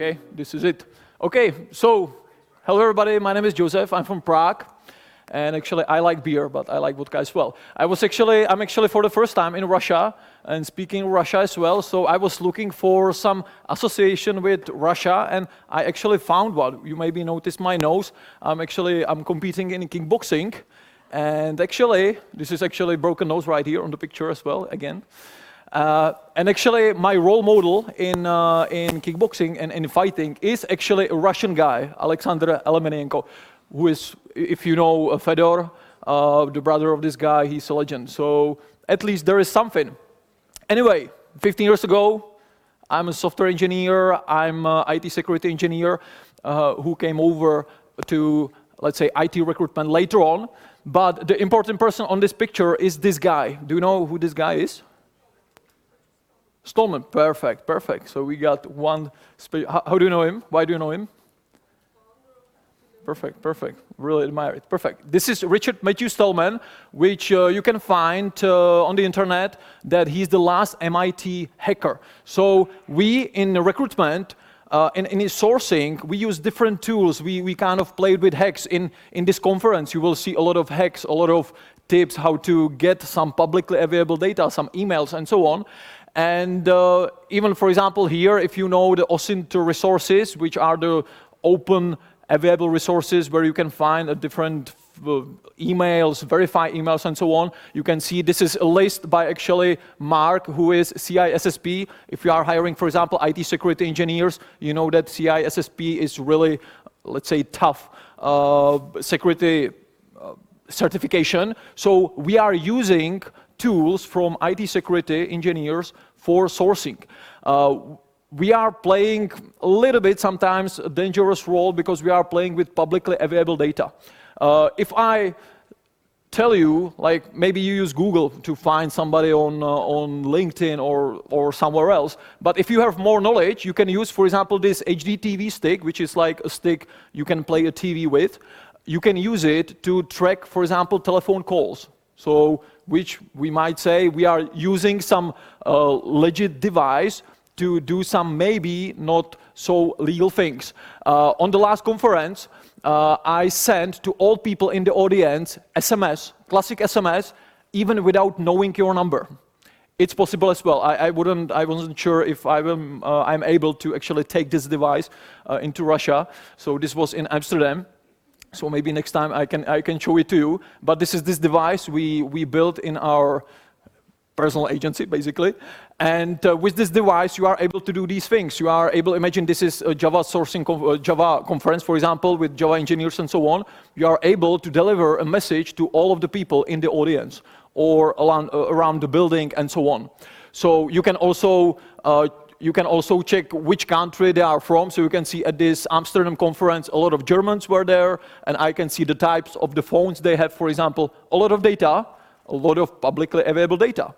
Okay, this is it. Okay, so hello everybody, my name is Josef, I'm from Prague. And actually I like beer, but I like vodka as well. I'm actually for the first time in Russia and speaking Russia as well. So I was looking for some association with Russia and I actually found one. You maybe noticed my nose. I'm competing in kickboxing. And actually, this is actually broken nose right here on the picture as well, again. And actually, my role model in kickboxing and in fighting is actually a Russian guy, Alexander Elemenenko, who is, if you know Fedor, the brother of this guy, he's a legend. So at least there is something. Anyway, 15 years ago, I'm a software engineer, I'm an IT security engineer who came over to, let's say, IT recruitment later on. But the important person on this picture is this guy. Do you know who this guy is? Stallman, perfect, perfect. So we got one, how do you know him? Why do you know him? Perfect, perfect, really admire it, perfect. This is Richard Matthew Stallman, which you can find on the internet that he's the last MIT hacker. So we, in recruitment, in sourcing, we use different tools. We kind of played with hacks. In this conference, you will see a lot of hacks, a lot of tips how to get some publicly available data, some emails, and so on. And even, for example, here, if you know the OSINT resources, which are the open available resources where you can find different emails, verify emails, and so on, you can see this is a list by actually Mark, who is CISSP. If you are hiring, for example, IT security engineers, you know that CISSP is really, let's say, tough security certification. So we are using tools from IT security engineers for sourcing. We are playing a little bit sometimes a dangerous role because we are playing with publicly available data. If I tell you, like maybe you use Google to find somebody on LinkedIn or somewhere else, but if you have more knowledge, you can use, for example, this HD TV stick, which is like a stick you can play a TV with. You can use it to track, for example, telephone calls. So, which we might say we are using some legit device to do some maybe not so legal things. On the last conference, I sent to all people in the audience SMS, classic SMS, even without knowing your number. It's possible as well. I wasn't sure if I'm able to actually take this device into Russia. So this was in Amsterdam. So maybe next time I can show it to you. But this is this device we built in our personal agency, basically. And with this device, you are able to do these things. You are able, imagine this is a Java sourcing, Java conference, for example, with Java engineers and so on. You are able to deliver a message to all of the people in the audience or around the building and so on. So you can also check which country they are from. So you can see at this Amsterdam conference, a lot of Germans were there, and I can see the types of the phones they have, for example, a lot of data, a lot of publicly available data.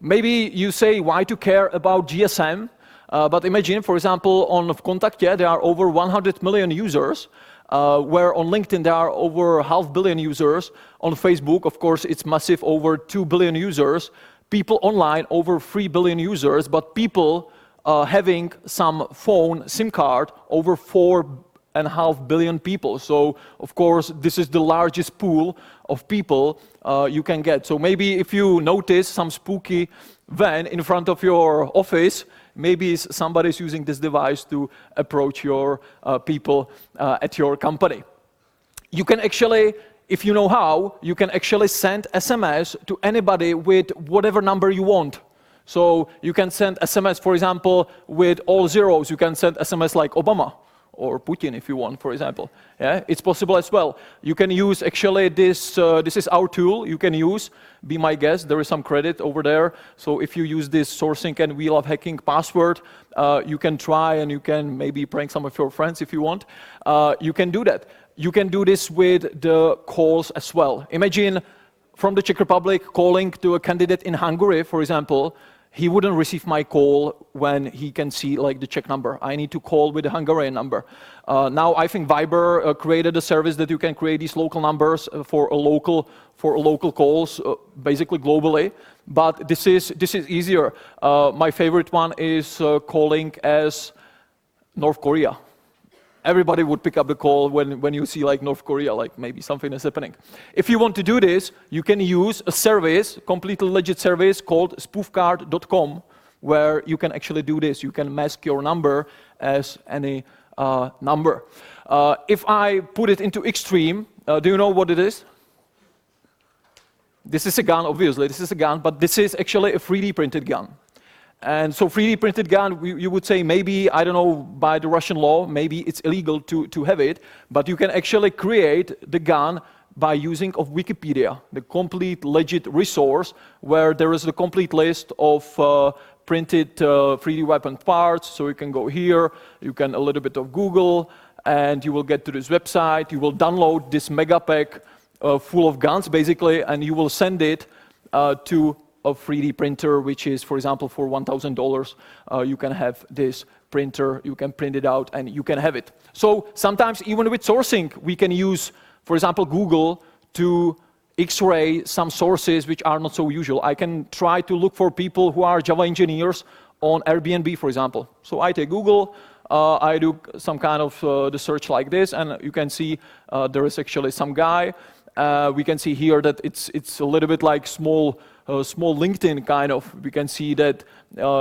Maybe you say, why to care about GSM? But imagine, for example, on Kontakte, there are over 100 million users, where on LinkedIn there are over 500 million users. On Facebook, of course, it's massive, over 2 billion users. People online, over 3 billion users, but people having some phone SIM card, over 4.5 billion people. So, of course, this is the largest pool of people you can get. So maybe if you notice some spooky van in front of your office, maybe somebody's using this device to approach your people at your company. You can actually, if you know how, you can actually send SMS to anybody with whatever number you want. So you can send SMS, for example, with all zeros. You can send SMS like Obama or Putin if you want, for example. Yeah, it's possible as well. You can use actually this is our tool you can use. Be my guest, there is some credit over there. So if you use this sourcing and we love hacking password, you can try and you can maybe prank some of your friends if you want. You can do that. You can do this with the calls as well. Imagine from the Czech Republic calling to a candidate in Hungary, for example. He wouldn't receive my call when he can see like the Czech number. I need to call with the Hungarian number. Now I think Viber created a service that you can create these local numbers for local calls, basically globally. But this is easier. My favorite one is calling as North Korea. Everybody would pick up the call when you see like North Korea, like maybe something is happening. If you want to do this, you can use a service, completely legit service called spoofcard.com, where you can actually do this. You can mask your number as any number. If I put it into extreme, do you know what it is? This is a gun, obviously, this is a gun, but this is actually a 3D printed gun. And so 3D printed gun, you would say maybe, I don't know, by the Russian law, maybe it's illegal to have it, but you can actually create the gun by using of Wikipedia, the complete legit resource where there is a complete list of printed 3D weapon parts. So you can go here, you can a little bit of Google, and you will get to this website. You will download this mega pack full of guns, basically, and you will send it to a 3D printer, which is, for example, for $1,000, you can have this printer, you can print it out, and you can have it. So sometimes, even with sourcing, we can use, for example, Google to X-ray some sources which are not so usual. I can try to look for people who are Java engineers on Airbnb, for example. So I take Google, I do some kind of the search like this, and you can see there is actually some guy. We can see here that it's a little bit like small LinkedIn kind of. We can see that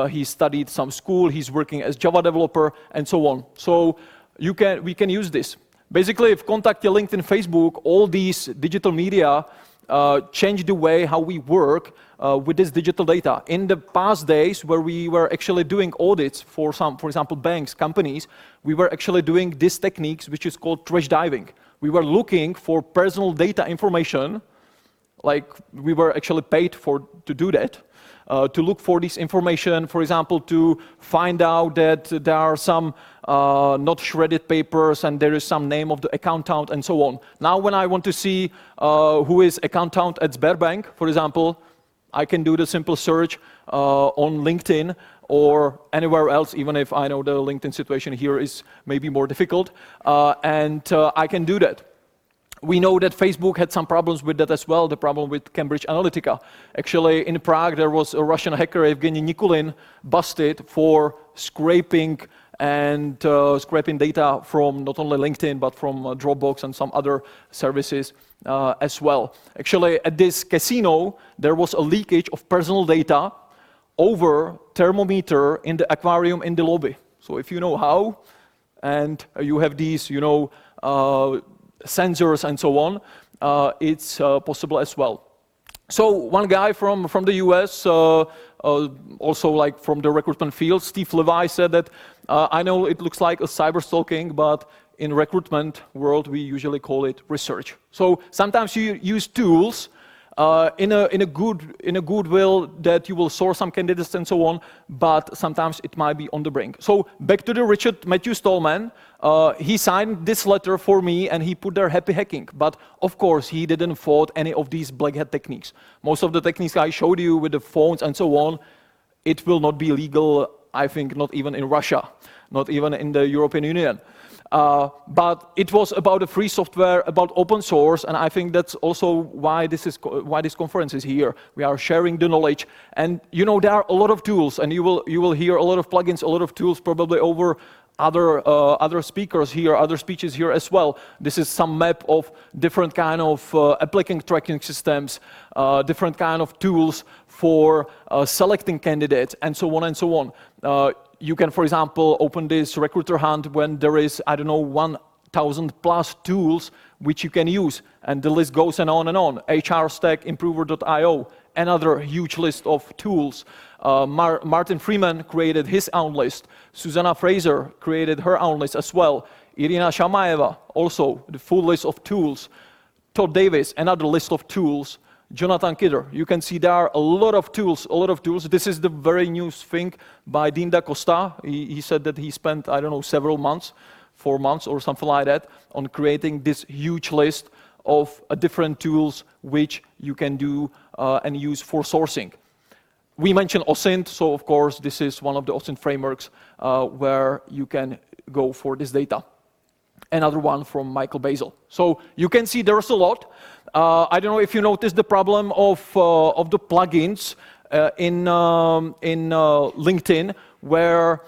he studied some school, he's working as Java developer, and so on. So we can use this. Basically, if Contact, LinkedIn, Facebook, all these digital media change the way how we work with this digital data. In the past days, where we were actually doing audits for example, banks, companies, we were actually doing these techniques, which is called trash diving. We were looking for personal data information, like we were actually paid to do that, to look for this information, for example, to find out that there are some not shredded papers and there is some name of the accountant and so on. Now when I want to see who is accountant at Sberbank, for example, I can do the simple search on LinkedIn or anywhere else, even if I know the LinkedIn situation here is maybe more difficult, and I can do that. We know that Facebook had some problems with that as well, the problem with Cambridge Analytica. Actually, in Prague, there was a Russian hacker, Evgeny Nikulin, busted for scraping data from not only LinkedIn, but from Dropbox and some other services as well. Actually, at this casino, there was a leakage of personal data over thermometer in the aquarium in the lobby. So if you know how, and you have these, sensors and so on, it's possible as well. So one guy from the US, also like from the recruitment field, Steve Levi, said that, I know it looks like a cyber stalking, but in recruitment world, we usually call it research. So sometimes you use tools in a good will that you will source some candidates and so on, but sometimes it might be on the brink. So back to the Richard Matthew Stallman, he signed this letter for me and he put there happy hacking, but of course he didn't fault any of these black hat techniques. Most of the techniques I showed you with the phones and so on, it will not be legal, I think, not even in Russia, not even in the European Union. But it was about a free software, about open source, and I think that's also why this conference is here. We are sharing the knowledge, and there are a lot of tools, and you will hear a lot of plugins, a lot of tools, probably over other speakers here, other speeches here as well. This is some map of different kind of applicant tracking systems, different kind of tools for selecting candidates, and so on and so on. You can, for example, open this recruiter hunt when there is, 1,000 plus tools which you can use, and the list goes on and on. HR Stack, Improver.io, another huge list of tools. Martin Freeman created his own list. Susanna Fraser created her own list as well. Irina Shamaeva, also the full list of tools. Todd Davis, another list of tools. Jonathan Kidder, you can see there are a lot of tools, This is the very new thing by Dean Da Costa. He said that he spent, several months, 4 months or something like that, on creating this huge list of different tools which you can do and use for sourcing. We mentioned OSINT, so of course this is one of the OSINT frameworks where you can go for this data. Another one from Michael Basil. So you can see there's a lot. I don't know if you noticed the problem of the plugins in LinkedIn, where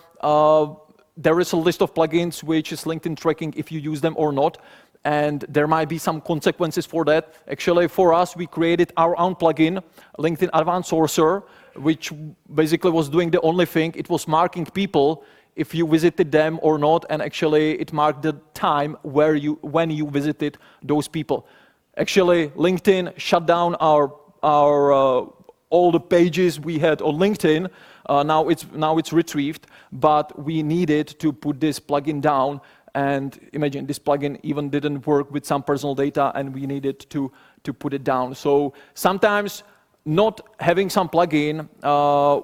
there is a list of plugins which is LinkedIn tracking if you use them or not, and there might be some consequences for that. Actually, for us, we created our own plugin, LinkedIn Advanced Sourcer, which basically was doing the only thing. It was marking people if you visited them or not, and actually it marked the time when you visited those people. Actually, LinkedIn shut down our all the pages we had on LinkedIn. Now it's retrieved, but we needed to put this plugin down. And imagine this plugin even didn't work with some personal data, and we needed to put it down. So sometimes not having some plugin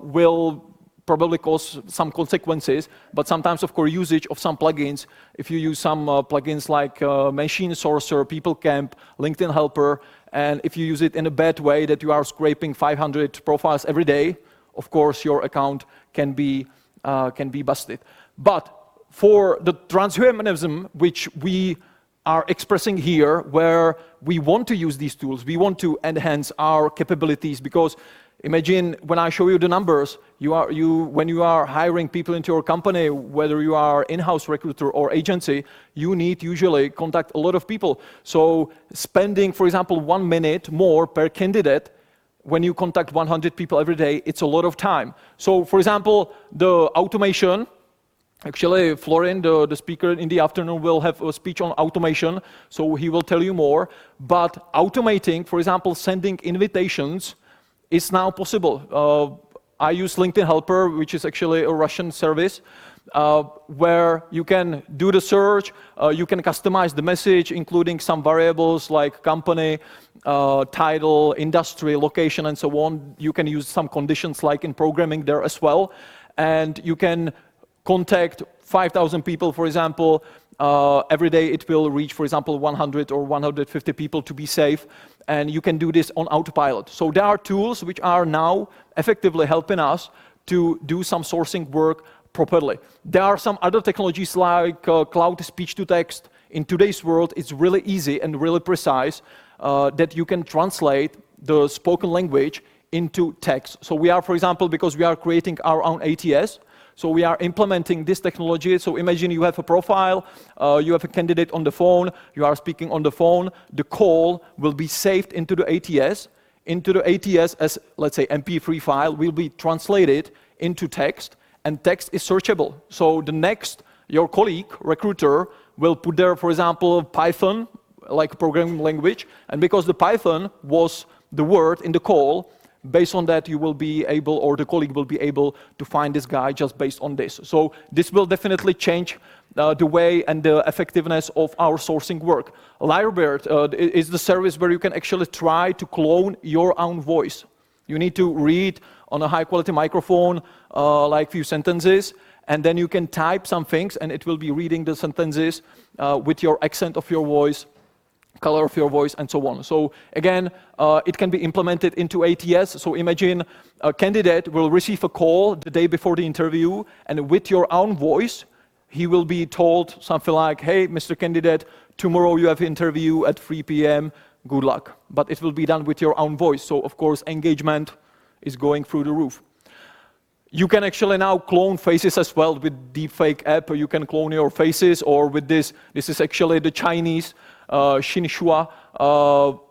will probably cause some consequences, but sometimes, of course, usage of some plugins, if you use some plugins like Machine Sourcer, People Camp, LinkedIn Helper, and if you use it in a bad way that you are scraping 500 profiles every day, of course, your account can be busted. But for the transhumanism, which we are expressing here, where we want to use these tools, we want to enhance our capabilities, because imagine when I show you the numbers, when you are hiring people into your company, whether you are in-house recruiter or agency, you need usually contact a lot of people. So spending, for example, 1 minute more per candidate when you contact 100 people every day, it's a lot of time. So for example, the automation, actually, Florin, the speaker in the afternoon, will have a speech on automation, so he will tell you more. But automating, for example, sending invitations is now possible. I use LinkedIn Helper, which is actually a Russian service, where you can do the search, you can customize the message, including some variables like company, title, industry, location, and so on. You can use some conditions like in programming there as well. And you can contact 5,000 people, for example. Every day it will reach, for example, 100 or 150 people to be safe. And you can do this on autopilot. So there are tools which are now effectively helping us to do some sourcing work properly. There are some other technologies like cloud speech-to-text. In today's world, it's really easy and really precise that you can translate the spoken language into text. So we are, for example, because we are creating our own ATS, so we are implementing this technology. So imagine you have a profile, you have a candidate on the phone, you are speaking on the phone, the call will be saved into the ATS. Into the ATS as, let's say, MP3 file will be translated into text, and text is searchable. So the next, your colleague, recruiter, will put there, for example, Python, like programming language, and because the Python was the word in the call, based on that, you will be able, or the colleague will be able to find this guy just based on this. So this will definitely change the way and the effectiveness of our sourcing work. Lyrebird is the service where you can actually try to clone your own voice. You need to read on a high-quality microphone, like few sentences, and then you can type some things, and it will be reading the sentences with your accent of your voice, color of your voice, and so on. So again, it can be implemented into ATS. So imagine a candidate will receive a call the day before the interview, and with your own voice, he will be told something like, hey, Mr. Candidate, tomorrow you have an interview at 3 p.m., good luck. But it will be done with your own voice. So of course, engagement is going through the roof. You can actually now clone faces as well with deepfake app. You can clone your faces, or with this is actually the Chinese Xinhua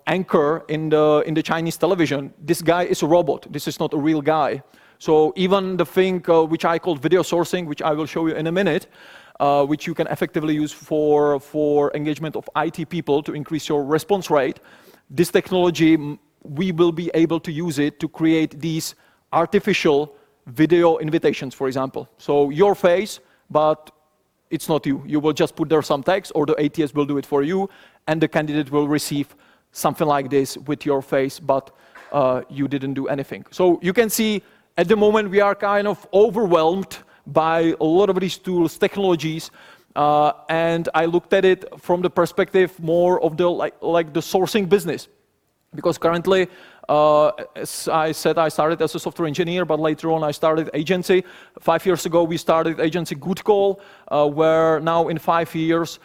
anchor in the Chinese television. This guy is a robot. This is not a real guy. So even the thing which I call video sourcing, which I will show you in a minute, which you can effectively use for engagement of IT people to increase your response rate, this technology, we will be able to use it to create these artificial video invitations, for example. So your face, but it's not you. You will just put there some text, or the ATS will do it for you, and the candidate will receive something like this with your face, but you didn't do anything. So you can see, at the moment, we are kind of overwhelmed by a lot of these tools, technologies, and I looked at it from the perspective more of the like the sourcing business. Because currently, as I said, I started as a software engineer, but later on I started agency. 5 years ago, we started agency GoodCall, where now in 5 years,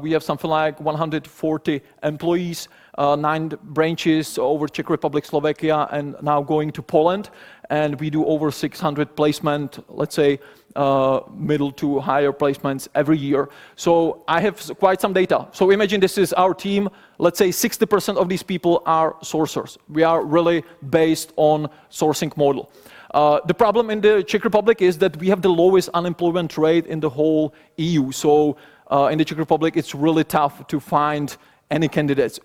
we have something like 140 employees, 9 branches over Czech Republic, Slovakia, and now going to Poland. and we do over 600 placement, let's say, middle to higher placements every year. So I have quite some data. So imagine this is our team. Let's say 60% of these people are sourcers. We are really based on sourcing model. The problem in the Czech Republic is that we have the lowest unemployment rate in the whole EU. So in the Czech Republic, it's really tough to find any candidates.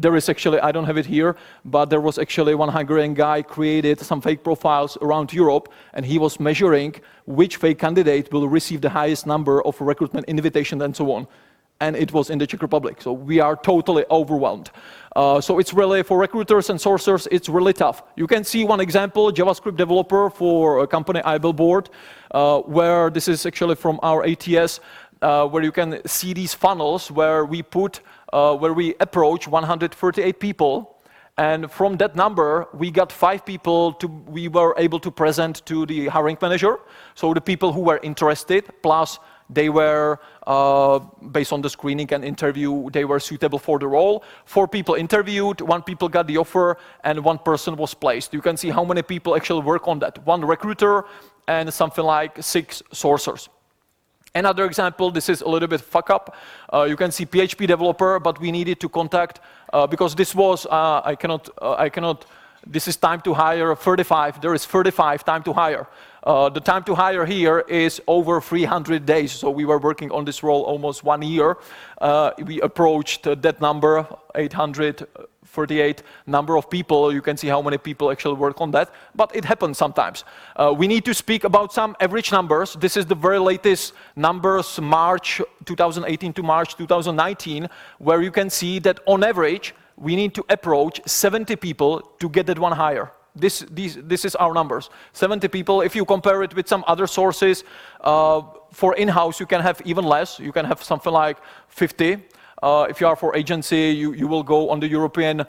There is actually, I don't have it here, but there was actually one Hungarian guy created some fake profiles around Europe, and he was measuring which fake candidate will receive the highest number of recruitment invitations and so on. And it was in the Czech Republic. So we are totally overwhelmed. So it's really, for recruiters and sourcers, it's really tough. You can see one example, JavaScript developer for a company I board, where this is actually from our ATS, where you can see these funnels where we put, where we approach 138 people, and from that number we got 5 people we were able to present to the hiring manager. So the people who were interested, plus they were, based on the screening and interview, they were suitable for the role. 4 people interviewed, 1 people got the offer, and 1 person was placed. You can see how many people actually work on that. 1 recruiter and something like 6 sourcers. Another example, this is a little bit fuck up. You can see PHP developer, but we needed to contact, because this was, I cannot, this is time to hire 35, there is 35 time to hire. The time to hire here is over 300 days, so we were working on this role almost 1 year. We approached that number, 838 number of people. You can see how many people actually work on that, but it happens sometimes. We need to speak about some average numbers. This is the very latest numbers, March 2018 to March 2019, where you can see that on average, we need to approach 70 people to get that one hire. This is our numbers, 70 people. If you compare it with some other sources, for in-house you can have even less. You can have something like 50. If you are for agency, you will go on the European,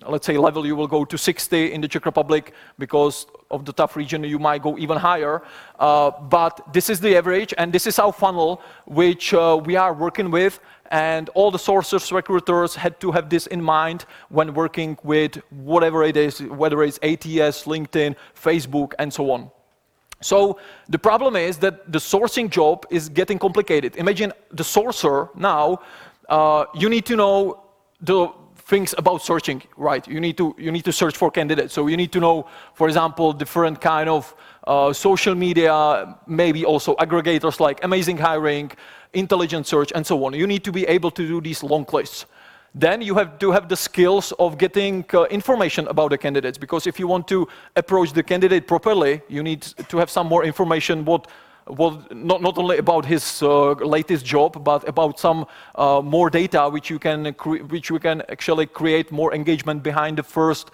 let's say, level, you will go to 60 in the Czech Republic. Because of the tough region, you might go even higher. But this is the average, and this is our funnel, which we are working with. And all the sourcers, recruiters had to have this in mind when working with whatever it is, whether it's ATS, LinkedIn, Facebook, and so on. So the problem is that the sourcing job is getting complicated. Imagine the sourcer now, you need to know the things about searching, right? You need to search for candidates. So you need to know, for example, different kind of social media, maybe also aggregators like Amazing Hiring, Intelligent Search, and so on. You need to be able to do these long lists. Then you have to have the skills of getting information about the candidates, because if you want to approach the candidate properly, you need to have some more information, not only about his latest job, but about some more data which you can actually create more engagement behind the first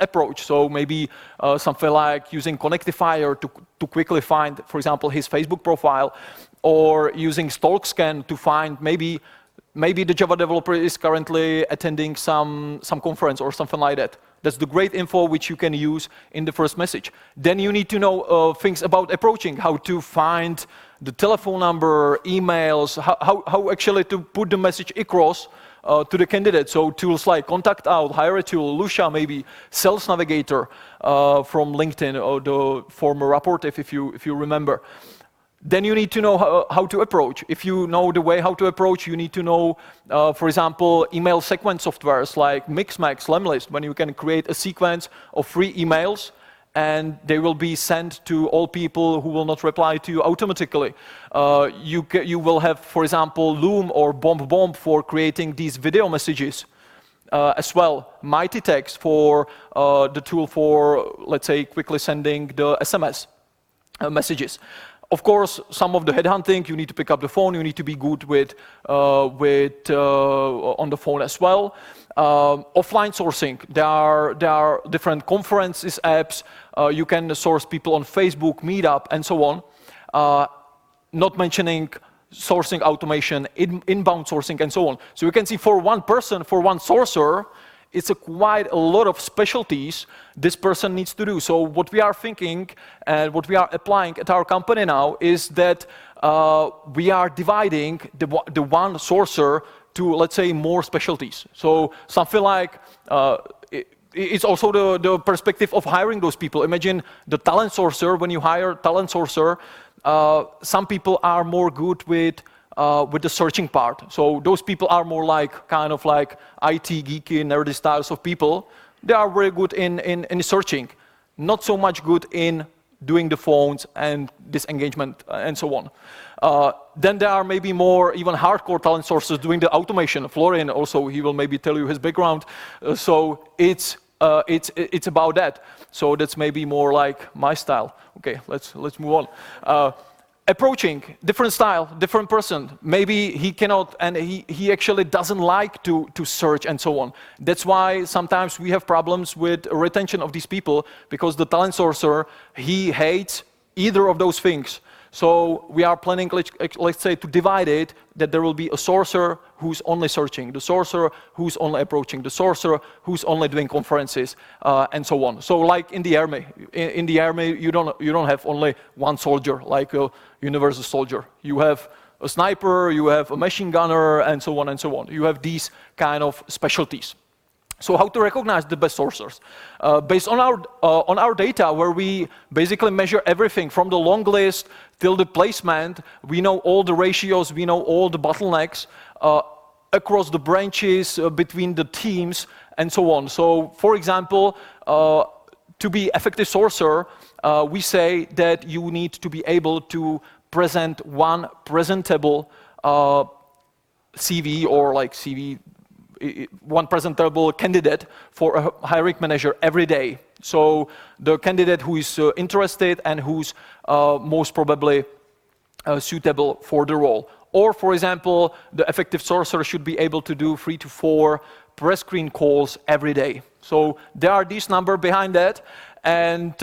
approach. So maybe something like using Connectifier to quickly find, for example, his Facebook profile, or using Stalk Scan to find maybe the Java developer is currently attending some conference or something like that. That's the great info which you can use in the first message. Then you need to know things about approaching, how to find the telephone number, emails, how actually to put the message across to the candidate. So tools like Contact Out, Hire a Tool, Lucia maybe, Sales Navigator from LinkedIn, or the former Rapportive, if you remember. Then you need to know how to approach. If you know the way how to approach, you need to know, for example, email sequence softwares like Mixmax, Lemlist, when you can create a sequence of 3 emails, and they will be sent to all people who will not reply to you automatically. You will have, for example, Loom or Bomb for creating these video messages. As well, Mighty Text for the tool for, let's say, quickly sending the SMS messages. Of course, some of the headhunting, you need to pick up the phone, you need to be good with on the phone as well. Offline sourcing, there are different conferences, apps, you can source people on Facebook, Meetup, and so on. Not mentioning sourcing automation, inbound sourcing, and so on. So you can see for one person, for one sourcer, it's quite a lot of specialties this person needs to do. So what we are thinking and what we are applying at our company now is that we are dividing the one sourcer to, let's say, more specialties. So something like, it's also the perspective of hiring those people. Imagine the talent sourcer. When you hire talent sourcer, some people are more good with the searching part. So those people are more like kind of like IT geeky, nerdy styles of people. They are very good in searching, not so much good in doing the phones and disengagement and so on. Then there are maybe more even hardcore talent sources doing the automation. Florian also, he will maybe tell you his background. So it's about that. So that's maybe more like my style. Okay, let's move on. Approaching, different style, different person. Maybe he cannot, and he actually doesn't like to search and so on. That's why sometimes we have problems with retention of these people, because the talent sourcer, he hates either of those things. So we are planning, let's say, to divide it, that there will be a sourcer who's only searching, the sourcer who's only approaching, the sourcer who's only doing conferences, and so on. So like in the army, in the army you don't have only one soldier, like a universal soldier. You have a sniper, you have a machine gunner, and so on and so on. You have these kind of specialties. So how to recognize the best sourcers? Based on our data, where we basically measure everything from the long list till the placement, we know all the ratios, we know all the bottlenecks across the branches, between the teams, and so on. So, for example, to be effective sourcer, we say that you need to be able to present one presentable CV, or like CV, one presentable candidate for a hiring manager every day. So the candidate who is interested and who's most probably suitable for the role. Or, for example, the effective sourcer should be able to do 3 to 4 press screen calls every day. So there are these numbers behind that, and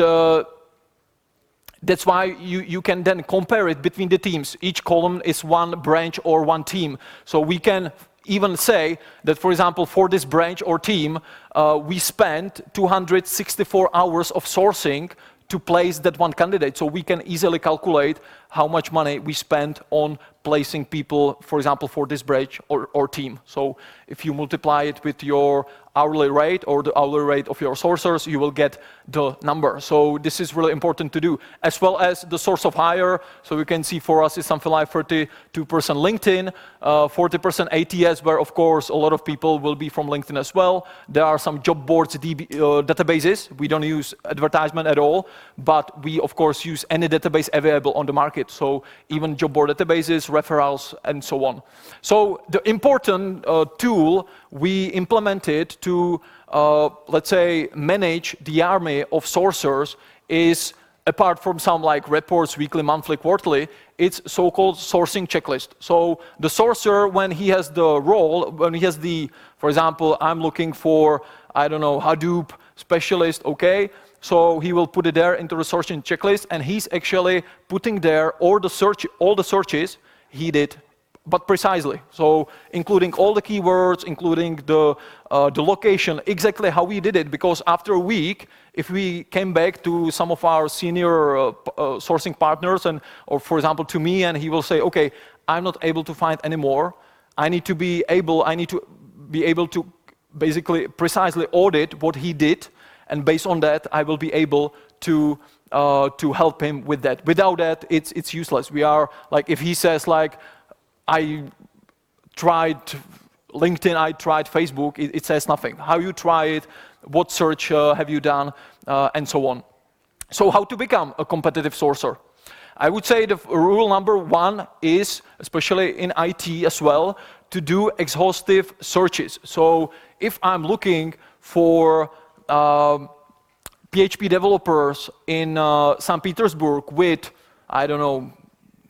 that's why you can then compare it between the teams. Each column is one branch or one team. So we can even say that, for example, for this branch or team, we spent 264 hours of sourcing to place that one candidate. So we can easily calculate how much money we spent on placing people, for example, for this branch or team. So if you multiply it with your hourly rate or the hourly rate of your sourcers, you will get the number. So this is really important to do, as well as the source of hire. So you can see for us it's something like 32% LinkedIn, 40% ATS, where of course a lot of people will be from LinkedIn as well. There are some job boards databases. We don't use advertisement at all, but we of course use any database available on the market. So even job board databases, referrals, and so on. So the important tool we implemented to, let's say, manage the army of sourcers is, apart from some like reports, weekly, monthly, quarterly, it's so-called sourcing checklist. So the sourcer, when he has the role, when he has the, for example, I'm looking for, I don't know, Hadoop specialist, okay? So he will put it there into the sourcing checklist, and he's actually putting there all the searches he did, but precisely. So including all the keywords, including the location, exactly how we did it. Because after a week, if we came back to some of our senior sourcing partners, or for example to me, and he will say, okay, I'm not able to find anymore. I need to be able to basically precisely audit what he did, and based on that, I will be able to help him with that. Without that, it's useless. We are like, if he says like, I tried LinkedIn, I tried Facebook, it says nothing. How you try it, what search have you done, and so on. So how to become a competitive sourcer? I would say the rule number 1 is, especially in IT as well, to do exhaustive searches. So if I'm looking for PHP developers in St. Petersburg with, I don't know,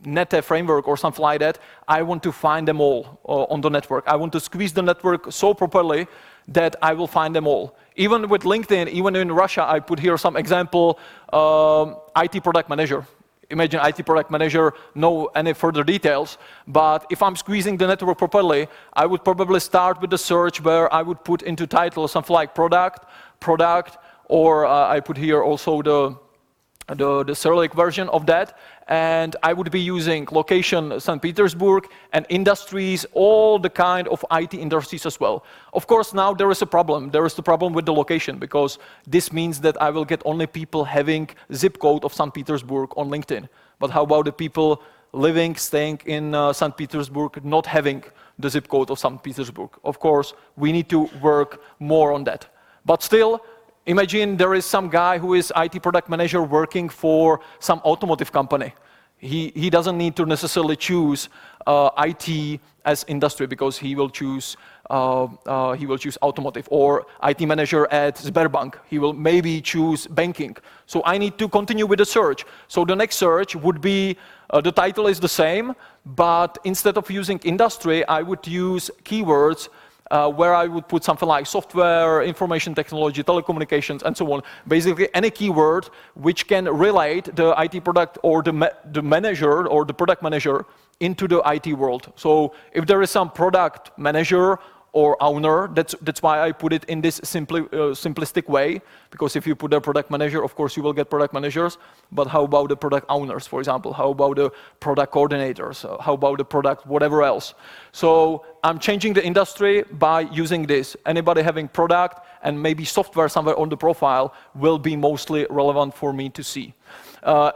NetApp framework or something like that, I want to find them all on the network. I want to squeeze the network so properly that I will find them all. Even with LinkedIn, even in Russia, I put here some example, IT product manager. Imagine IT product manager, no any further details, but if I'm squeezing the network properly, I would probably start with the search where I would put into title something like product, or I put here also the Cyrillic version of that, and I would be using location St. Petersburg and industries, all the kind of IT industries as well. Of course, now there is a problem. There is the problem with the location, because this means that I will get only people having zip code of St. Petersburg on LinkedIn. But how about the people living, staying in St. Petersburg, not having the zip code of St. Petersburg? Of course, we need to work more on that. But still, imagine there is some guy who is IT product manager working for some automotive company. He doesn't need to necessarily choose IT as industry, because he will choose automotive, or IT manager at Sberbank. He will maybe choose banking. So I need to continue with the search. So the next search would be, the title is the same, but instead of using industry, I would use keywords where I would put something like software, information technology, telecommunications, and so on. Basically, any keyword which can relate the IT product or the manager or the product manager into the IT world. So if there is some product manager or owner, that's why I put it in this simplistic way, because if you put a product manager, of course you will get product managers, but how about the product owners, for example? How about the product coordinators? How about the product whatever else? So I'm changing the industry by using this. Anybody having product and maybe software somewhere on the profile will be mostly relevant for me to see.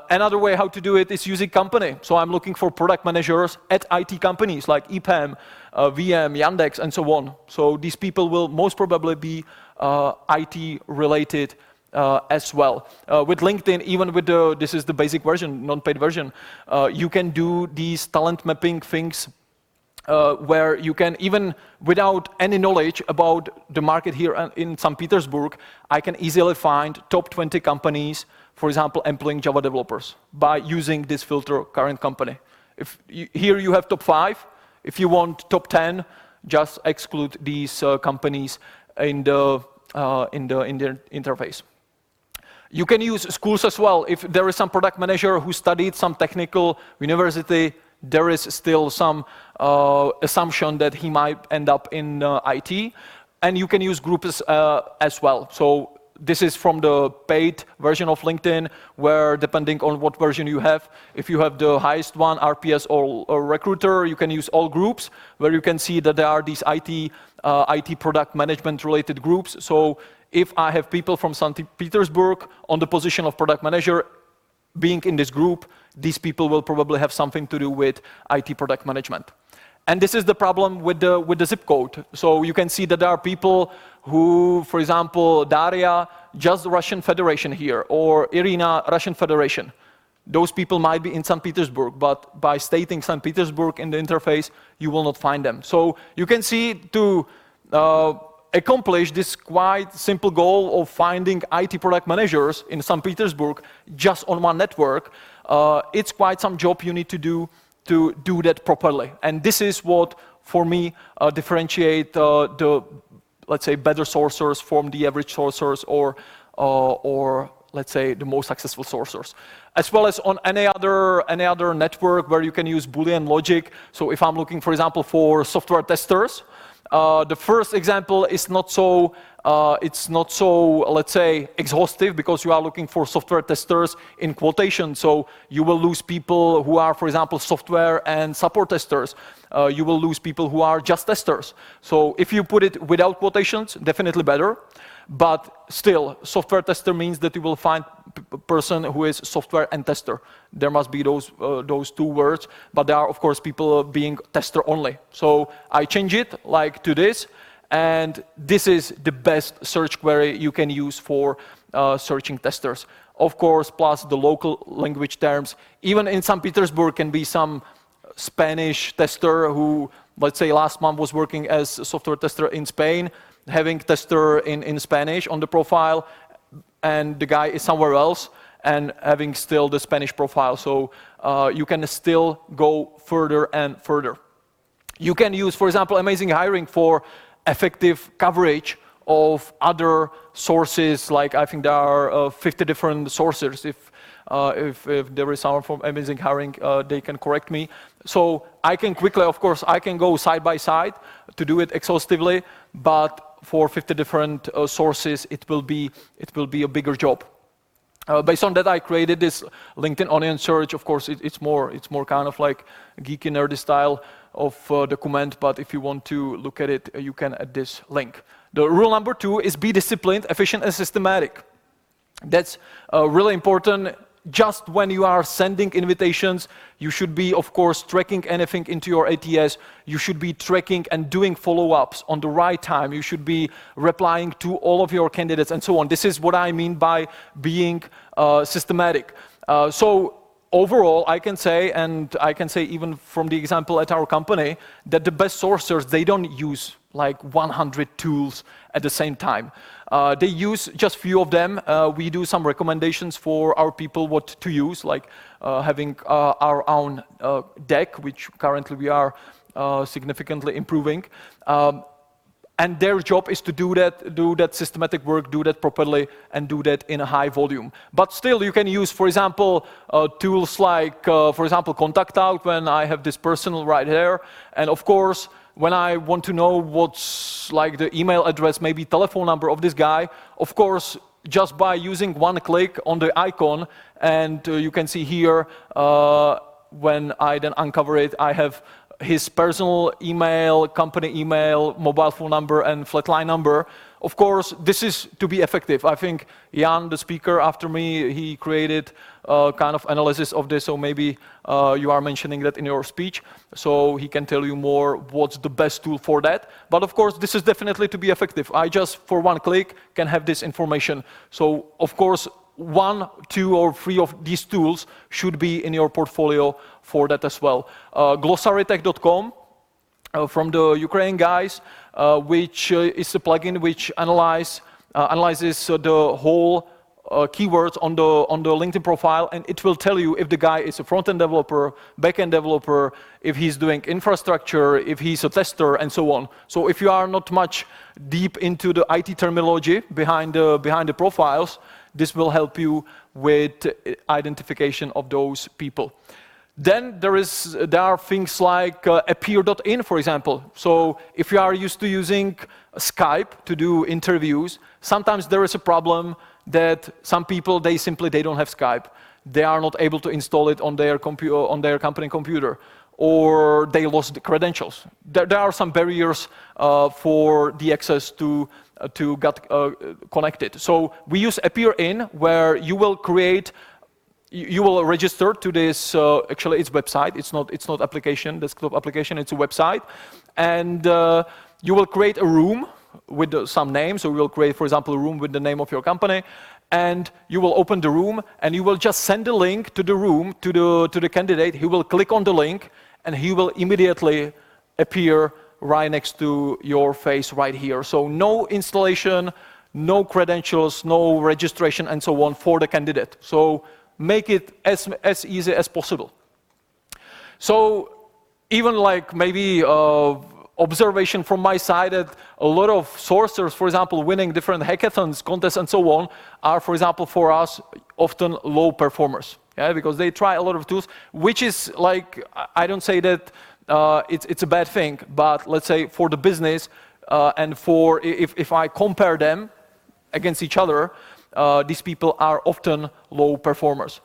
Another way how to do it is using company. So I'm looking for product managers at IT companies like EPAM, VM, Yandex, and so on. So these people will most probably be IT related as well. With LinkedIn, even with this is the basic version, non-paid version, you can do these talent mapping things where you can, even without any knowledge about the market here in St. Petersburg, I can easily find top 20 companies, for example, employing Java developers by using this filter current company. Here you have top 5. If you want top 10, just exclude these companies in the interface. You can use schools as well. If there is some product manager who studied some technical university, there is still some assumption that he might end up in IT. And you can use groups as well. So this is from the paid version of LinkedIn, where depending on what version you have, if you have the highest one, RPS or Recruiter, you can use all groups, where you can see that there are these IT product management related groups. So if I have people from St. Petersburg on the position of product manager being in this group, these people will probably have something to do with IT product management. And this is the problem with the zip code. So you can see that there are people who, for example, Daria, just Russian Federation here, or Irina, Russian Federation. Those people might be in St. Petersburg, but by stating St. Petersburg in the interface, you will not find them. So you can see to accomplish this quite simple goal of finding IT product managers in St. Petersburg just on one network, it's quite some job you need to do that properly. And this is what, for me, differentiate the, let's say, better sourcers from the average sourcers, or let's say, the most successful sourcers. As well as on any other network where you can use Boolean logic. So if I'm looking, for example, for software testers, the first example is not so, it's not so, let's say, exhaustive, because you are looking for software testers in quotation. So you will lose people who are, for example, software and support testers. You will lose people who are just testers. So if you put it without quotations, definitely better. But still, software tester means that you will find a person who is software and tester. There must be those two words, but there are, of course, people being tester only. So I change it like to this, and this is the best search query you can use for searching testers. Of course, plus the local language terms. Even in St. Petersburg can be some Spanish tester who, let's say, last month was working as a software tester in Spain, having tester in Spanish on the profile, and the guy is somewhere else and having still the Spanish profile. So you can still go further and further. You can use, for example, Amazing Hiring for effective coverage of other sources. Like I think there are 50 different sources. If there is someone from Amazing Hiring, they can correct me. So I can quickly, of course, I can go side by side to do it exhaustively, but for 50 different sources, it will be a bigger job. Based on that, I created this LinkedIn Onion search. Of course, it's more kind of like geeky, nerdy style of document, but if you want to look at it, you can at this link. The rule number 2 is be disciplined, efficient, and systematic. That's really important. Just when you are sending invitations, you should be, of course, tracking anything into your ATS. You should be tracking and doing follow-ups on the right time. You should be replying to all of your candidates and so on. This is what I mean by being systematic. So overall, I can say, and I can say even from the example at our company, that the best sourcers, they don't use like 100 tools at the same time. They use just few of them. We do some recommendations for our people what to use, like having our own deck, which currently we are significantly improving. And their job is to do that systematic work, do that properly, and do that in a high volume. But still, you can use, for example, tools like, for example, Contact Out, when I have this person right here. And of course, when I want to know what's like the email address, maybe telephone number of this guy, of course, just by using one click on the icon, and you can see here, when I then uncover it, I have his personal email, company email, mobile phone number, and flatline number. Of course, this is to be effective. I think Jan, the speaker after me, he created kind of analysis of this, so maybe you are mentioning that in your speech, so he can tell you more what's the best tool for that. But of course, this is definitely to be effective. I just, for one click, can have this information. So, of course, 1, 2, or 3 of these tools should be in your portfolio for that as well. Glossarytech.com from the Ukrainian guys, which is a plugin which analyzes the whole keywords on the LinkedIn profile, and it will tell you if the guy is a front-end developer, back-end developer, if he's doing infrastructure, if he's a tester, and so on. So if you are not much deep into the IT terminology behind the profiles, this will help you with identification of those people. Then there are things like appear.in, for example. So if you are used to using Skype to do interviews, sometimes there is a problem that some people, they don't have Skype. They are not able to install it on their company computer, or they lost the credentials. There are some barriers for the access to get connected. So we use appear.in, where you will register to this, actually it's website, it's not application, desktop application, it's a website. And you will create a room with some name, so you will create, for example, a room with the name of your company, and you will open the room, and you will just send the link to the room, to the candidate. He will click on the link, and he will immediately appear right next to your face right here. So no installation, no credentials, no registration, and so on for the candidate. So make it as easy as possible. So even like maybe observation from my side that a lot of sourcers, for example, winning different hackathons, contests, and so on, are, for example, for us, often low performers. Yeah, because they try a lot of tools, which is like, I don't say that it's a bad thing, but let's say for the business, and for if I compare them against each other, these people are often low performers.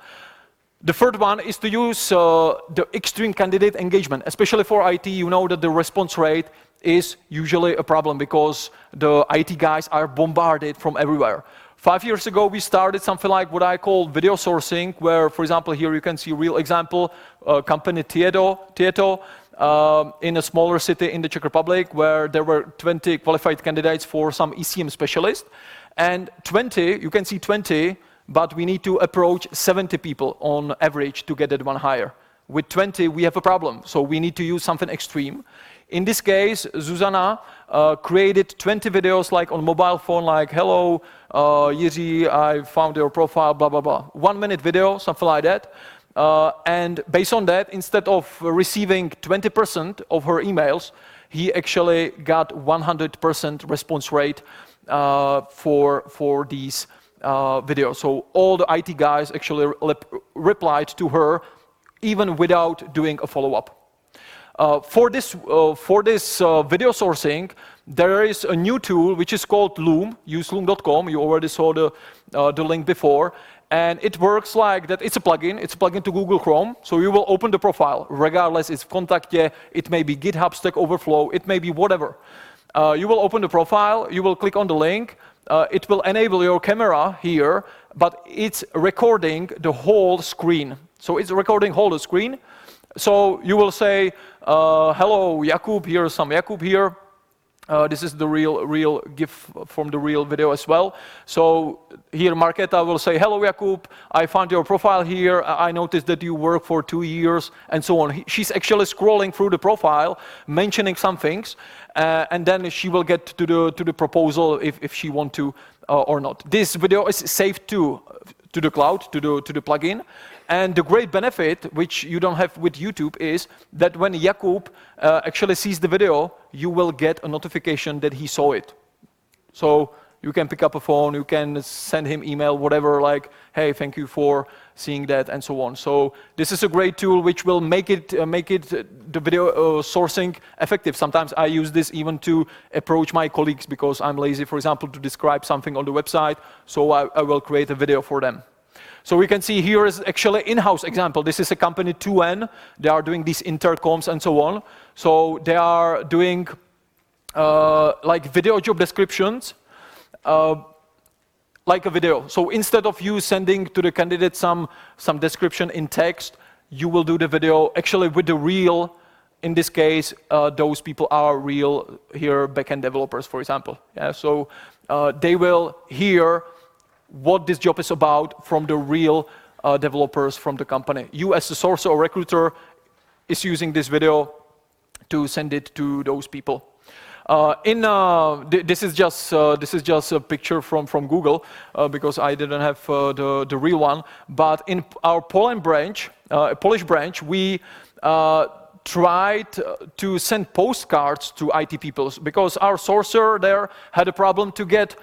The third one is to use the extreme candidate engagement. Especially for IT, you know that the response rate is usually a problem because the IT guys are bombarded from everywhere. 5 years ago, we started something like what I call video sourcing, where, for example, here you can see a real example, company Tieto, in a smaller city in the Czech Republic, where there were 20 qualified candidates for some ECM specialist. And 20, you can see 20, but we need to approach 70 people on average to get that one hire. With 20, we have a problem, so we need to use something extreme. In this case, Zuzana created 20 videos like on mobile phone, like, hello, Jiří, I found your profile, blah, blah, blah. 1 minute video, something like that. And based on that, instead of receiving 20% of her emails, he actually got 100% response rate for these videos. So all the IT guys actually replied to her even without doing a follow-up. For this video sourcing, there is a new tool which is called Loom, use loom.com. You already saw the link before. And it works like that. It's a plugin to Google Chrome. So you will open the profile, regardless it's Kontakte, it may be GitHub, Stack Overflow, it may be whatever. You will open the profile, you will click on the link, it will enable your camera here, but it's recording the whole screen. So it's recording whole screen. So you will say, hello, Jakub, here's some Jakub here. This is the real GIF from the real video as well. So here Marketa will say, hello Jakub, I found your profile here, I noticed that you work for 2 years, and so on. She's actually scrolling through the profile, mentioning some things, and then she will get to the proposal if she want to or not. This video is saved to the cloud, to the plugin. And the great benefit, which you don't have with YouTube, is that when Jakub actually sees the video, you will get a notification that he saw it. So you can pick up a phone, you can send him email, whatever, like, hey, thank you for seeing that, and so on. So this is a great tool which will make it the video sourcing effective. Sometimes I use this even to approach my colleagues because I'm lazy, for example, to describe something on the website. So I will create a video for them. So we can see here is actually in-house example. This is a company 2N. They are doing these intercoms and so on. So they are doing like video job descriptions, like a video. So instead of you sending to the candidate some description in text, you will do the video actually with the real. In this case, those people are real here backend developers, for example. Yeah, so they will hear what this job is about from the real developers from the company. You as a sourcer or recruiter is using this video to send it to those people. This is just a picture from Google because I didn't have the real one. But in our Polish branch, we tried to send postcards to IT people because our sourcer there had a problem to get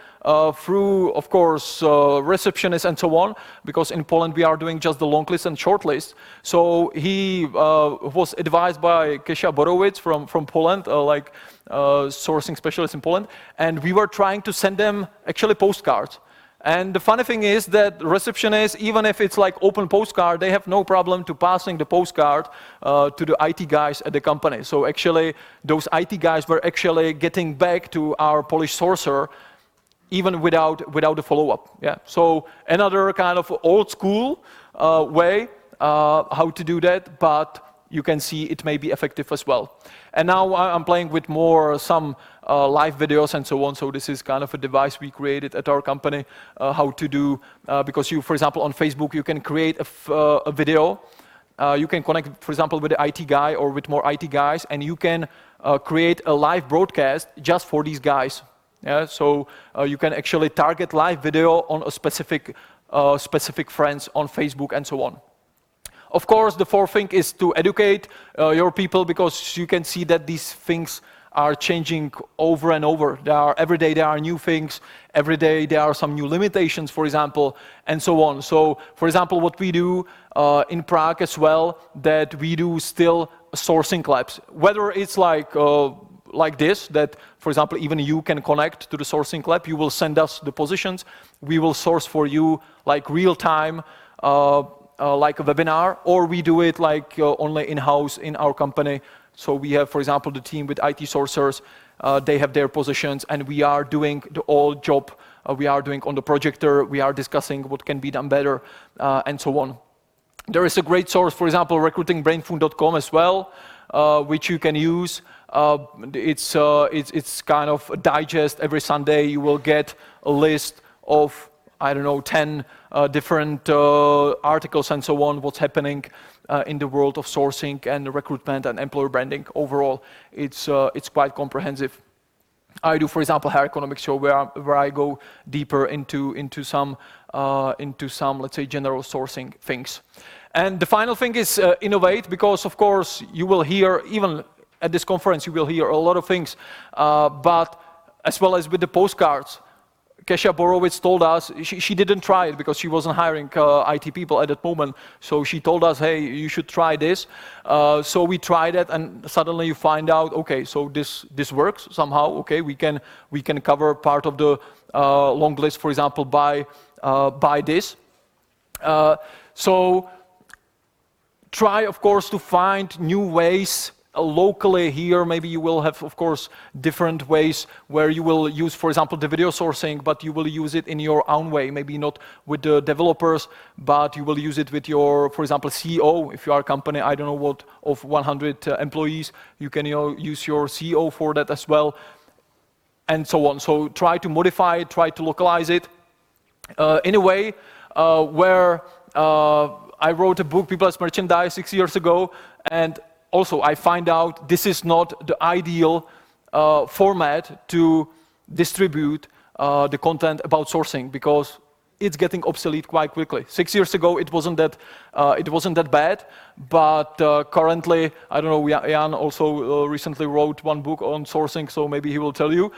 through, of course, receptionists and so on, because in Poland we are doing just the long list and short list. So he was advised by Kasia Borowicz from Poland, sourcing specialist in Poland, and we were trying to send them actually postcards. And the funny thing is that receptionists, even if it's like open postcard, they have no problem to passing the postcard to the IT guys at the company. So actually, those IT guys were actually getting back to our Polish sourcer even without a follow-up. Yeah. So another kind of old school way how to do that, but you can see it may be effective as well. And now I'm playing with some live videos and so on. So this is kind of a device we created at our company, how to do, because you, for example, on Facebook, you can create a video. You can connect, for example, with the IT guy or with more IT guys, and you can create a live broadcast just for these guys. Yeah, so you can actually target live video on a specific friends on Facebook and so on. Of course, the fourth thing is to educate your people, because you can see that these things are changing over and over. Every day there are new things, every day there are some new limitations, for example, and so on. So, for example, what we do in Prague as well, that we do still sourcing labs. Whether it's like this, that, for example, even you can connect to the sourcing lab, you will send us the positions, we will source for you like real time, like a webinar, or we do it like only in-house in our company. So we have, for example, the team with IT sourcers, they have their positions, and we are doing the whole job. We are doing on the projector, we are discussing what can be done better, and so on. There is a great source, for example, recruitingbrainfood.com as well, which you can use. It's kind of a digest. Every Sunday you will get a list of, I don't know, 10 different articles and so on, what's happening in the world of sourcing and recruitment and employer branding. Overall, it's quite comprehensive. I do, for example, hair economics show where I go deeper into some let's say general sourcing things. And the final thing is innovate, because of course you will hear, even at this conference, you will hear a lot of things, but as well as with the postcards. Kasia Borowicz told us, she didn't try it because she wasn't hiring IT people at that moment, so she told us, hey, you should try this. So we tried it, and suddenly you find out, okay, so this works somehow. Okay, we can cover part of the long list, for example, by this. So try, of course, to find new ways locally here. Maybe you will have, of course, different ways where you will use, for example, the video sourcing, but you will use it in your own way. Maybe not with the developers, but you will use it with your, for example, CEO. If you are a company, I don't know what, of 100 employees, you can use your CEO for that as well, and so on. So try to modify it, try to localize it in a way where I wrote a book, People as Merchandise, 6 years ago, and also I find out this is not the ideal format to distribute the content about sourcing, because it's getting obsolete quite quickly. 6 years ago it wasn't that bad, but currently, I don't know, Jan also recently wrote one book on sourcing, so maybe he will tell you.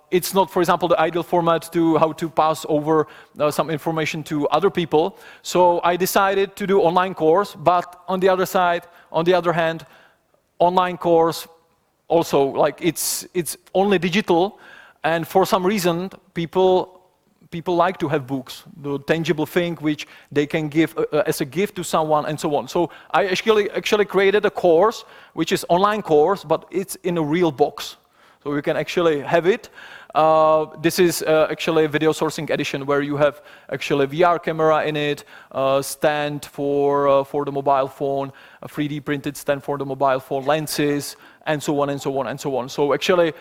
It's not, for example, the ideal format to how to pass over some information to other people. So I decided to do online course, but on the other hand, online course also, like it's only digital, and for some reason people like to have books, the tangible thing which they can give as a gift to someone, and so on. So I actually created a course which is online course, but it's in a real box. So you can actually have it. This is actually a video sourcing edition where you have actually a VR camera in it, stand for the mobile phone, a 3D printed stand for the mobile phone, lenses, and so on and so on and so on. So actually,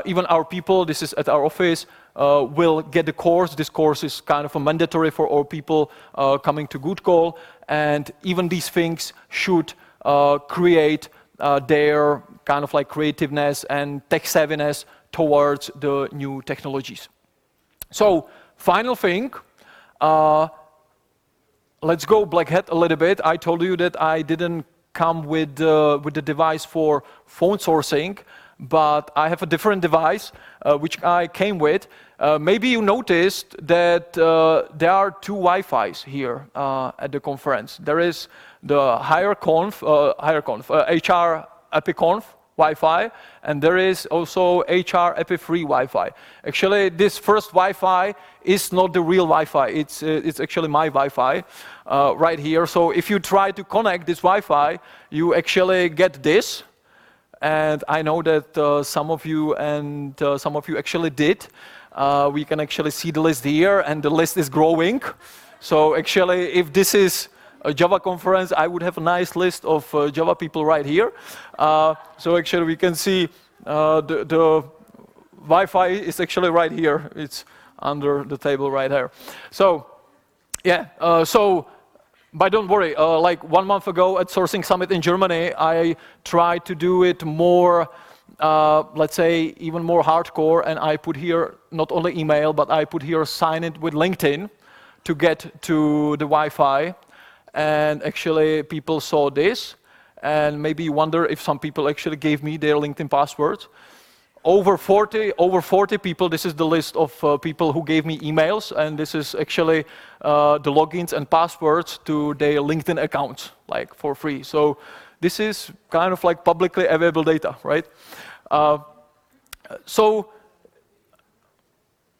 even our people, this is at our office, will get the course. This course is kind of a mandatory for all people coming to GoodCall, and even these things should create their kind of like creativeness and tech savviness towards the new technologies. So, final thing, let's go black hat a little bit. I told you that I didn't come with the device for phone sourcing, but I have a different device which I came with. Maybe you noticed that there are two Wi-Fis here at the conference. There is the HR-API Wi-Fi, and there is also HR-API free Wi-Fi. Actually, this first Wi-Fi is not the real Wi-Fi. It's actually my Wi-Fi right here. So if you try to connect this Wi-Fi, you actually get this. And I know that some of you actually did. We can actually see the list here, and the list is growing. So actually, if this is a Java conference, I would have a nice list of Java people right here. So actually we can see the Wi-Fi is actually right here. It's under the table right here. So yeah, but don't worry, like 1 month ago at Sourcing Summit in Germany, I tried to do it more, let's say, even more hardcore, and I put here not only email, but I put here sign it with LinkedIn to get to the Wi-Fi. And actually people saw this, and maybe you wonder if some people actually gave me their LinkedIn passwords. Over 40 people, this is the list of people who gave me emails, and this is actually the logins and passwords to their LinkedIn accounts, like for free. So this is kind of like publicly available data, right? So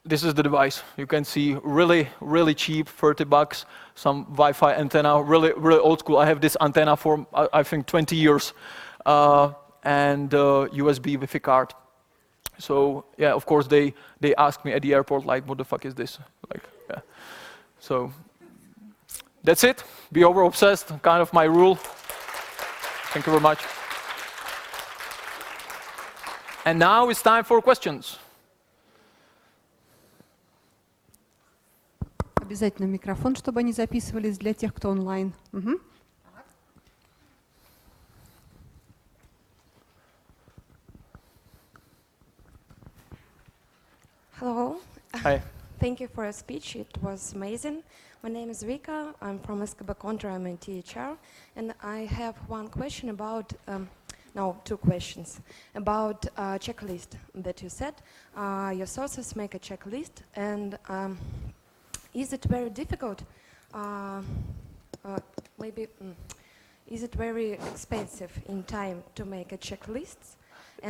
this is the device. You can see really, really cheap, 30 bucks, some Wi-Fi antenna, really, really old school. I have this antenna for, I think, 20 years, and USB Wi-Fi card. So yeah, of course, they asked me at the airport, like, what the fuck is this? Like, yeah. So that's it. Be over-obsessed, kind of my rule. Thank you very much. And now it's time for questions. Обязательно микрофон, чтобы они записывались для тех, кто онлайн. Угу. Hello. Hi. Thank you for your speech. It was amazing. My name is Vika. I'm from SKB Contra. I'm in THR. And I have one question about, no, two questions. About checklist that you said. Your sources make a checklist, and is it very difficult? Maybe, is it very expensive in time to make a checklist?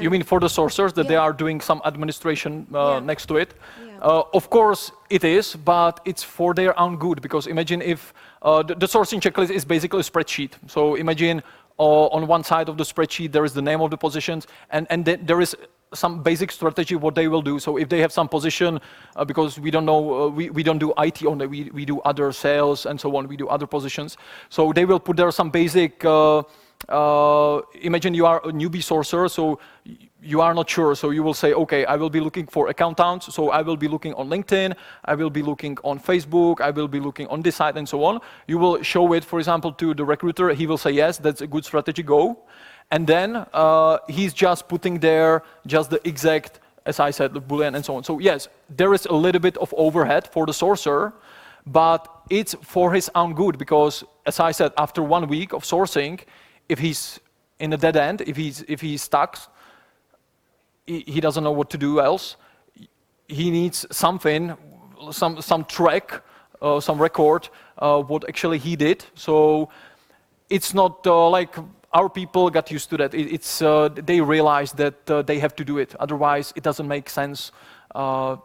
You mean for the sourcers that they Yeah. are doing some administration Yeah. next to it? Yeah. Of course it is, but it's for their own good, because imagine if the sourcing checklist is basically a spreadsheet. So imagine on one side of the spreadsheet there is the name of the positions, and then there is some basic strategy what they will do. So if they have some position, because we don't know, we don't do IT only, we do other sales and so on, we do other positions. So they will put there some basic, imagine you are a newbie sourcer, so you are not sure, so you will say, okay, I will be looking for accountants, so I will be looking on LinkedIn, I will be looking on Facebook, I will be looking on this site and so on. You will show it, for example, to the recruiter, he will say, yes, that's a good strategy, go. And then he's just putting there just the exact, as I said, the Boolean and so on. So yes, there is a little bit of overhead for the sourcer, but it's for his own good, because as I said, after 1 week of sourcing, if he's in a dead end, if he's stuck, he doesn't know what to do else. He needs something, some track, some record, what actually he did. So it's not like our people got used to that. It's they realize that they have to do it. Otherwise, it doesn't make sense, to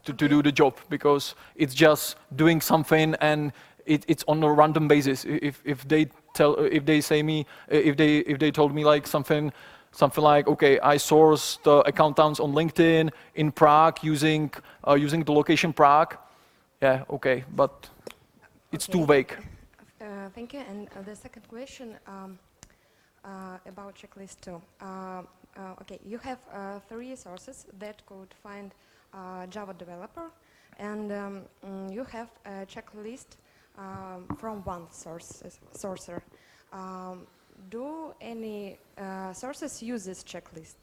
do the job, because it's just doing something and it's on a random basis. If they told me like something like, okay, I sourced accountants on LinkedIn in Prague using the location Prague. Yeah, okay, but it's too vague. Thank you. And the second question about checklist too. Okay, you have 3 sources that could find Java developer, and you have a checklist from one sourcer. Do any sources use this checklist?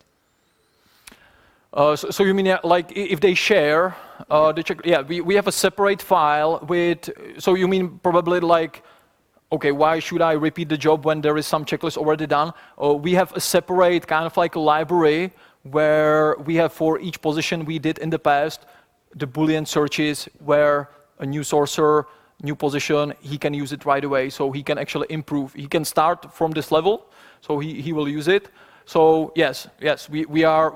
So you mean like if they share the check? Yeah, we have a separate file with. So you mean probably like, okay, why should I repeat the job when there is some checklist already done? We have a separate kind of like a library where we have for each position we did in the past the Boolean searches where a new sourcer, new position, he can use it right away, so he can actually improve. He can start from this level, so he will use it. So yes, we are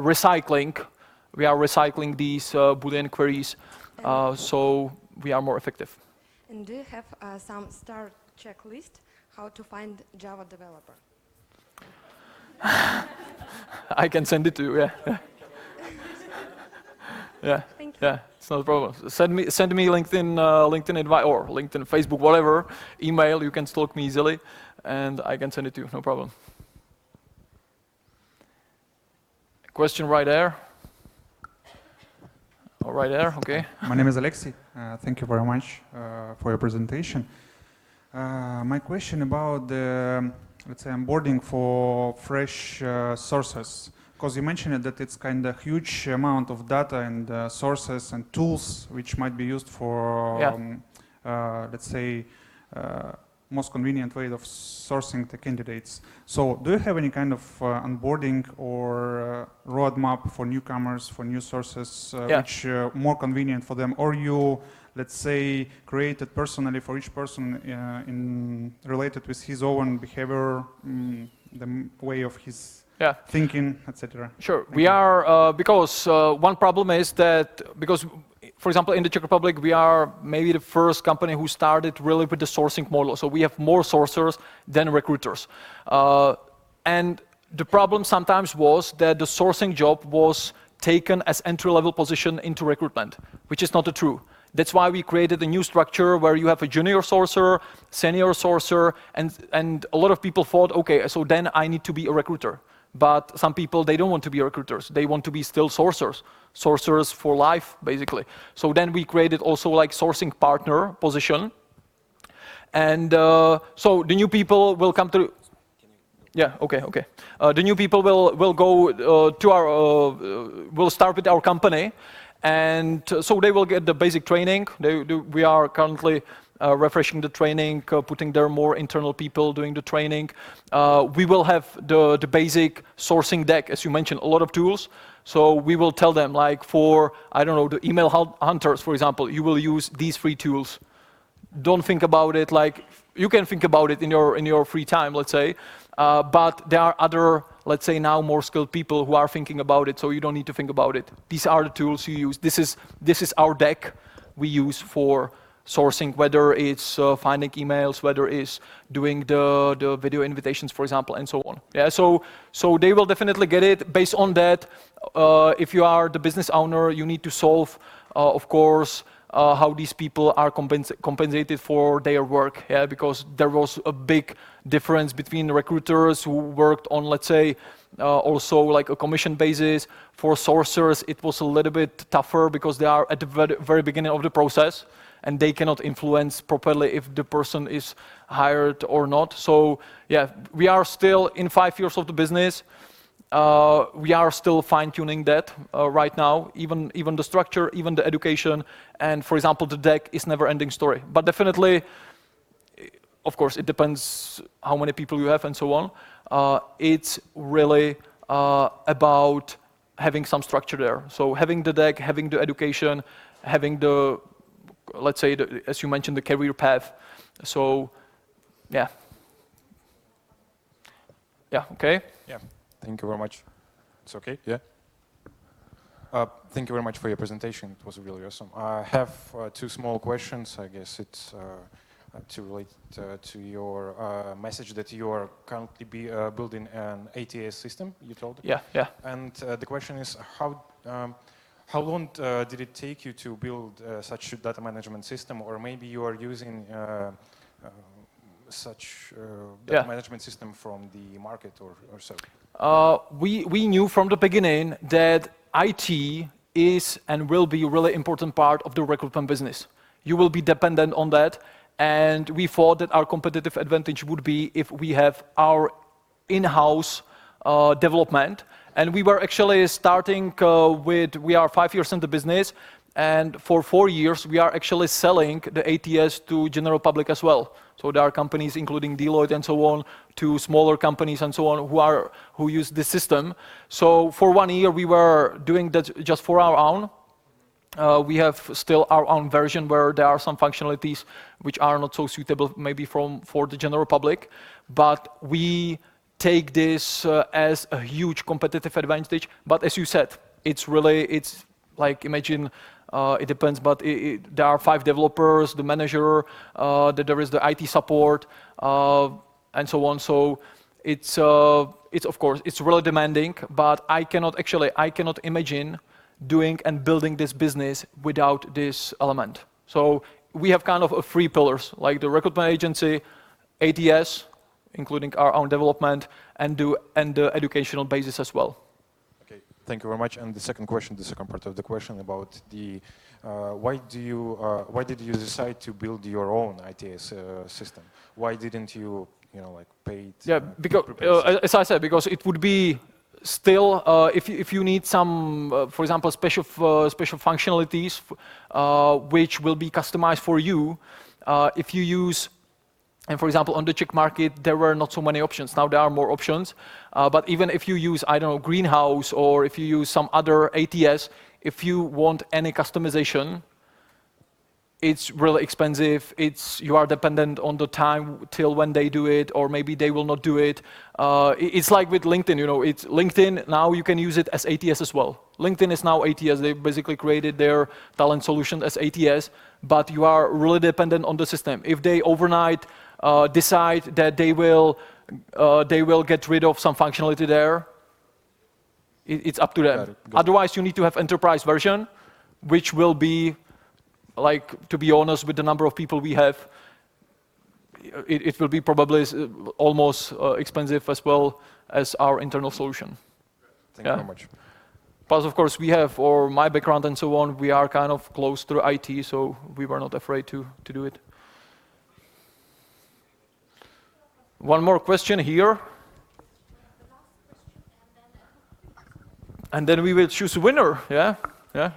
recycling these Boolean queries, so we are more effective. And do you have some start checklist how to find Java developer? I can send it to you. Yeah. Yeah. Thank you. Yeah. It's not a problem. Send me LinkedIn invite or LinkedIn, Facebook, whatever, email. You can stalk me easily, and I can send it to you. No problem. Question right there. Oh, right there. Okay. My name is Alexei. Thank you very much for your presentation. My question about the, let's say, onboarding for fresh sources. Because you mentioned that it's kind of huge amount of data and sources and tools which might be used for, let's say, most convenient way of sourcing the candidates. So do you have any kind of onboarding or roadmap for newcomers, for new sources, which more convenient for them? Or you, let's say, created personally for each person related with his own behavior, the way of his thinking, etc. Sure. We are, because one problem is that, because, for example, in the Czech Republic, we are maybe the first company who started really with the sourcing model. So we have more sourcers than recruiters. And the problem sometimes was that the sourcing job was taken as entry-level position into recruitment, which is not true. That's why we created a new structure where you have a junior sourcer, senior sourcer, and a lot of people thought, okay, so then I need to be a recruiter. But some people, they don't want to be recruiters. They want to be still sourcers for life, basically. So then we created also like sourcing partner position. And so the new people will come to, the new people will go to our, will start with our company. And so they will get the basic training. We are currently refreshing the training, putting there more internal people doing the training. We will have the basic sourcing deck, as you mentioned, a lot of tools. So we will tell them, like for, I don't know, the email hunters, for example, you will use these 3 tools. Don't think about it like, you can think about it in your free time, let's say, but there are other, let's say now more skilled people who are thinking about it, so you don't need to think about it. These are the tools you use. This is our deck we use for sourcing, whether it's finding emails, whether it's doing the video invitations, for example, and so on. Yeah, so they will definitely get it. Based on that, if you are the business owner, you need to solve, of course, how these people are compensated for their work, yeah, because there was a big difference between recruiters who worked on, let's say, also like a commission basis. For sourcers, it was a little bit tougher because they are at the very beginning of the process, and they cannot influence properly if the person is hired or not. So yeah, we are still in 5 years of the business. We are still fine-tuning that right now, even the structure, even the education, and for example, the deck is never-ending story. But definitely, of course, it depends how many people you have and so on. It's really about having some structure there. So having the deck, having the education, having the, let's say, as you mentioned, the career path. So, yeah. Yeah, okay? Yeah. Thank you very much. It's okay, yeah? Thank you very much for your presentation. It was really awesome. I have 2 small questions. I guess it's to relate to your message that you are currently building an ATS system, you told? Yeah, yeah. And the question is, how long did it take you to build such a data management system, or maybe you are using such data management system from the market or so? We knew from the beginning that IT is and will be a really important part of the recruitment business. You will be dependent on that, and we thought that our competitive advantage would be if we have our in-house development. And we were actually starting we are 5 years in the business, and for 4 years we are actually selling the ATS to general public as well. So there are companies, including Deloitte and so on, to smaller companies and so on, who use this system. So for 1 year we were doing that just for our own. We have still our own version where there are some functionalities which are not so suitable maybe for the general public, but we take this as a huge competitive advantage. But as you said, it's like, imagine, it depends, but there are 5 developers, the manager, there is the IT support, and so on. So it's of course, it's really demanding, but I cannot imagine doing and building this business without this element. So we have kind of 3 pillars, like the recruitment agency, ATS, including our own development, and the educational basis as well. Okay, thank you very much. And the second question, the second part of the question about the why did you decide to build your own ITS system? Why didn't you, like pay? Yeah, because as I said, because it would be still if you need some, for example, special functionalities which will be customized for you, if you use. And for example, on the Czech market, there were not so many options. Now there are more options. But even if you use, I don't know, Greenhouse, or if you use some other ATS, if you want any customization, it's really expensive. You are dependent on the time till when they do it, or maybe they will not do it. It's like with LinkedIn, it's LinkedIn, now you can use it as ATS as well. LinkedIn is now ATS. They basically created their talent solution as ATS, but you are really dependent on the system. If they overnight decide that they will get rid of some functionality there, it's up to them. Otherwise, you need to have enterprise version, which will be, like, to be honest, with the number of people we have, it will be probably almost expensive as well as our internal solution. Thank you very much. Plus, of course, we have, or my background and so on, we are kind of close to IT, so we were not afraid to do it. One more question here. And then we will choose a winner, yeah? Yeah.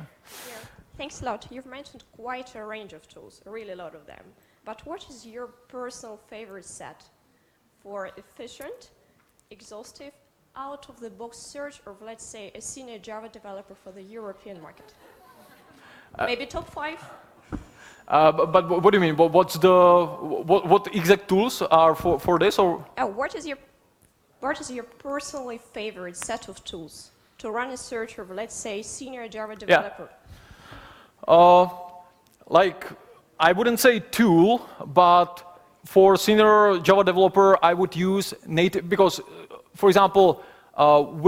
Thanks a lot. You've mentioned quite a range of tools, really a lot of them. But what is your personal favorite set for efficient, exhaustive, out-of-the-box search of, let's say, a senior Java developer for the European market? Maybe top 5? But what do you mean? What exact tools are for this? Or What is your what is your personally favorite set of tools to run a search of, let's say, senior Java developer? Like, I wouldn't say tool, but for senior Java developer, I would use native, because, for example,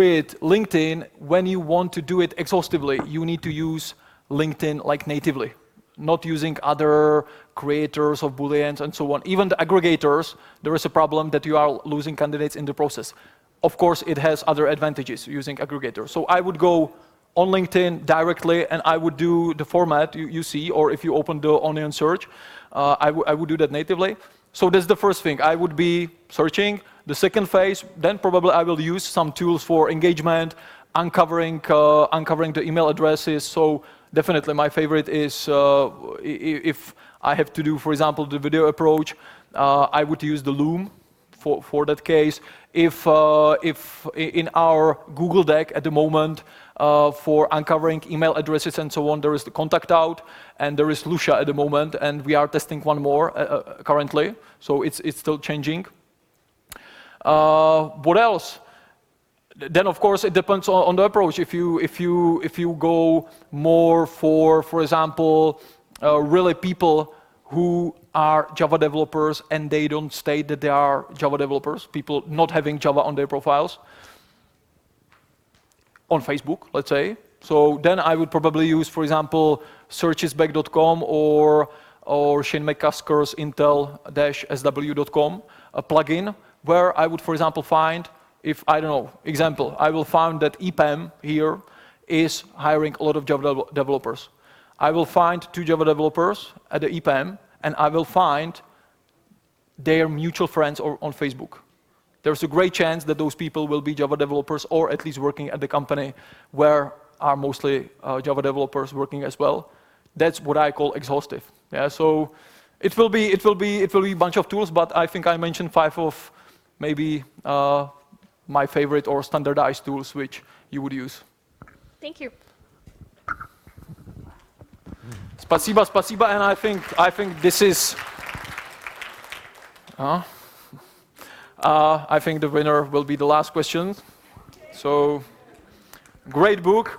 with LinkedIn, when you want to do it exhaustively, you need to use LinkedIn like natively, not using other creators of Booleans and so on. Even the aggregators, there is a problem that you are losing candidates in the process. Of course, it has other advantages using aggregators. So I would go on LinkedIn directly, and I would do the format you see, or if you open the Onion search, I would do that natively. So that's the first thing. I would be searching. The second phase, then probably I will use some tools for engagement, uncovering the email addresses. So definitely my favorite is, if I have to do, for example, the video approach, I would use the Loom for that case. If in our Google deck at the moment, for uncovering email addresses and so on, there is the Contact Out, and there is Lucia at the moment, and we are testing one more currently, so it's still changing. What else? Then of course it depends on the approach. If you go more for example, really people who are Java developers and they don't state that they are Java developers, people not having Java on their profiles, on Facebook, let's say. So then I would probably use, for example, searchesback.com or Shane McCusker's intel-sw.com, a plugin, where I would, for example, find, if, I don't know, example, I will find that EPAM here is hiring a lot of Java developers. I will find 2 Java developers at the EPAM, and I will find their mutual friends on Facebook. There's a great chance that those people will be Java developers, or at least working at the company where are mostly Java developers working as well. That's what I call exhaustive. Yeah, so it will be a bunch of tools, but I think I mentioned 5 of maybe my favorite or standardized tools which you would use. Thank you. Spasiba, and I think this is. I think the winner will be the last question. So, great book.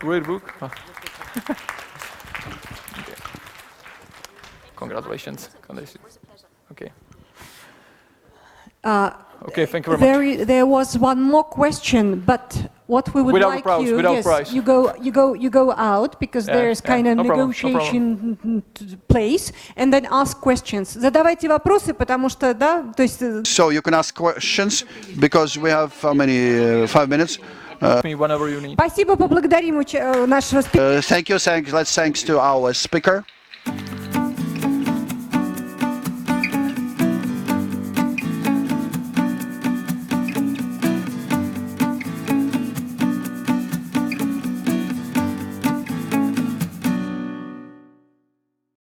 Congratulations. Okay. Okay, thank you very much. There was one more question, but what we would like you, yes, you go out because there's kind of negotiation place, and then ask questions. Задавайте вопросы, потому что, да, то есть. So you can ask questions because we have how many 5 minutes. Whenever you need. Спасибо, поблагодарим нашего спикера. Thanks to our speaker.